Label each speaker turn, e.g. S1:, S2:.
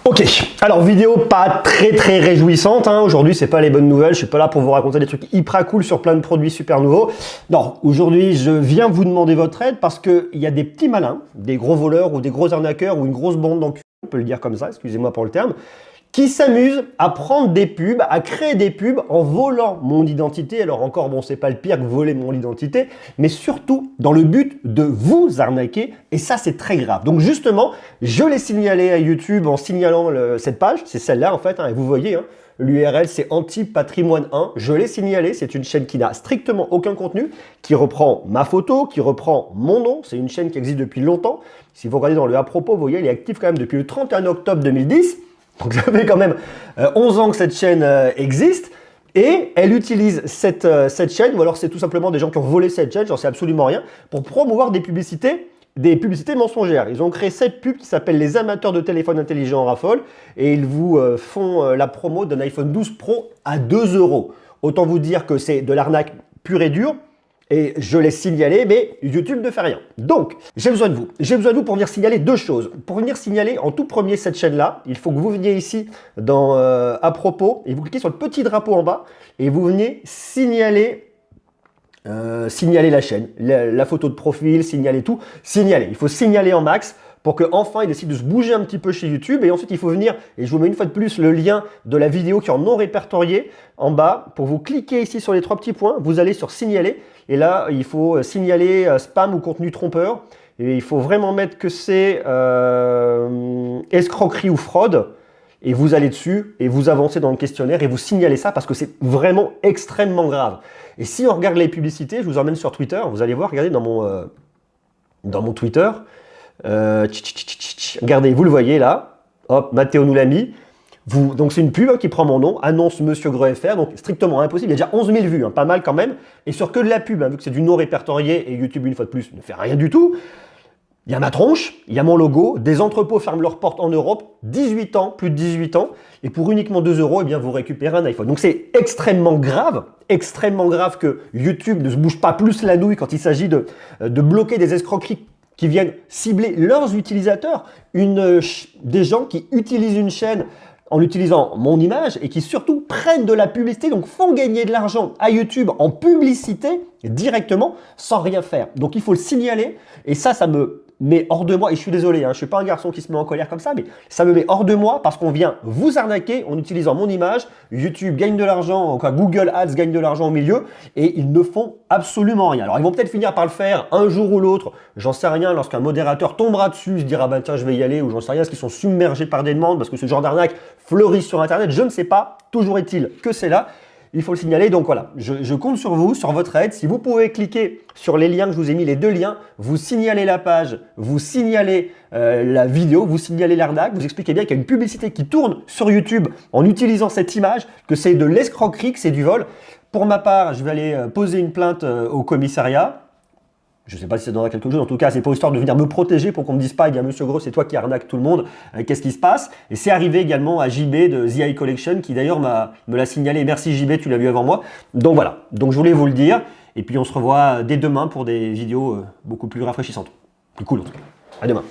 S1: Ok, alors vidéo pas très réjouissante, hein. Aujourd'hui c'est pas les bonnes nouvelles, je suis pas là pour vous raconter des trucs hyper cool sur plein de produits super nouveaux. Non, aujourd'hui je viens vous demander votre aide parce qu'il y a des petits malins, des gros voleurs ou des gros arnaqueurs ou une grosse bande d'enculés, on peut le dire comme ça, excusez-moi pour le terme, qui s'amusent à prendre des pubs, à créer des pubs en volant mon identité. Alors encore, bon, c'est pas le pire que voler mon identité, mais surtout dans le but de vous arnaquer, et ça c'est très grave. Donc justement, je l'ai signalé à YouTube en signalant cette page, c'est celle-là en fait, hein, et vous voyez, hein, l'URL c'est Anti-Patrimoine 1, je l'ai signalé, c'est une chaîne qui n'a strictement aucun contenu, qui reprend ma photo, qui reprend mon nom, c'est une chaîne qui existe depuis longtemps. Si vous regardez dans le à propos, vous voyez, elle est active quand même depuis le 31 octobre 2010. Donc ça fait quand même 11 ans que cette chaîne existe et elle utilise cette chaîne, ou alors c'est tout simplement des gens qui ont volé cette chaîne, j'en sais absolument rien, pour promouvoir des publicités mensongères. Ils ont créé cette pub qui s'appelle les amateurs de téléphones intelligents en raffole et ils vous font la promo d'un iPhone 12 Pro à 2 €. Autant vous dire que c'est de l'arnaque pure et dure. Et je l'ai signalé, mais YouTube ne fait rien. Donc, j'ai besoin de vous. J'ai besoin de vous pour venir signaler deux choses. Pour venir signaler en tout premier cette chaîne-là, il faut que vous veniez ici dans à propos et vous cliquez sur le petit drapeau en bas et vous venez signaler la chaîne, la photo de profil, signaler tout. Signaler. Il faut signaler en max pour qu'enfin il décide de se bouger un petit peu chez YouTube. Et ensuite, il faut venir, et je vous mets une fois de plus le lien de la vidéo qui est en non répertorié en bas. Pour vous cliquer ici sur les trois petits points, vous allez sur signaler. Et là, il faut signaler spam ou contenu trompeur. Et il faut vraiment mettre que c'est escroquerie ou fraude. Et vous allez dessus et vous avancez dans le questionnaire et vous signalez ça parce que c'est vraiment extrêmement grave. Et si on regarde les publicités, je vous emmène sur Twitter, vous allez voir, regardez dans mon Twitter. Regardez, vous le voyez là. Hop, Mathéo nous l'a mis. Donc c'est une pub qui prend mon nom, annonce Monsieur GreuFR, donc strictement impossible. Il y a déjà 11 000 vues, hein, pas mal quand même. Et sur que de la pub, hein, vu que c'est du non répertorié et YouTube une fois de plus ne fait rien du tout. Il y a ma tronche, il y a mon logo, des entrepôts ferment leurs portes en Europe, 18 ans, plus de 18 ans, et pour uniquement 2 €, eh bien vous récupérez un iPhone. Donc c'est extrêmement grave que YouTube ne se bouge pas plus la nouille quand il s'agit de bloquer des escroqueries qui viennent cibler leurs utilisateurs, des gens qui utilisent une chaîne en utilisant mon image et qui surtout prennent de la publicité, donc font gagner de l'argent à YouTube en publicité directement sans rien faire. Donc il faut le signaler et ça me met hors de moi, et je suis désolé, hein, je ne suis pas un garçon qui se met en colère comme ça, mais ça me met hors de moi parce qu'on vient vous arnaquer en utilisant mon image. YouTube gagne de l'argent, enfin Google Ads gagne de l'argent au milieu et ils ne font absolument rien. Alors ils vont peut-être finir par le faire un jour ou l'autre, j'en sais rien, lorsqu'un modérateur tombera dessus, se dira bah tiens je vais y aller, ou j'en sais rien, parce qu'ils sont submergés par des demandes, parce que ce genre d'arnaque fleurit sur internet, je ne sais pas, toujours est-il que c'est là. Il faut le signaler, donc voilà, je compte sur vous, sur votre aide. Si vous pouvez cliquer sur les liens que je vous ai mis, les deux liens, vous signalez la page, vous signalez la vidéo, vous signalez l'arnaque, vous expliquez bien qu'il y a une publicité qui tourne sur YouTube en utilisant cette image, que c'est de l'escroquerie, que c'est du vol. Pour ma part, je vais aller poser une plainte au commissariat. Je ne sais pas si ça donnera quelque chose, en tout cas c'est pour histoire de venir me protéger pour qu'on me dise pas, eh bien Monsieur Gros c'est toi qui arnaque tout le monde, qu'est-ce qui se passe? Et c'est arrivé également à JB de The Eye Collection qui d'ailleurs me l'a signalé, merci JB, tu l'as vu avant moi. Donc voilà, donc je voulais vous le dire, et puis on se revoit dès demain pour des vidéos beaucoup plus rafraîchissantes, plus cool en tout cas. À demain.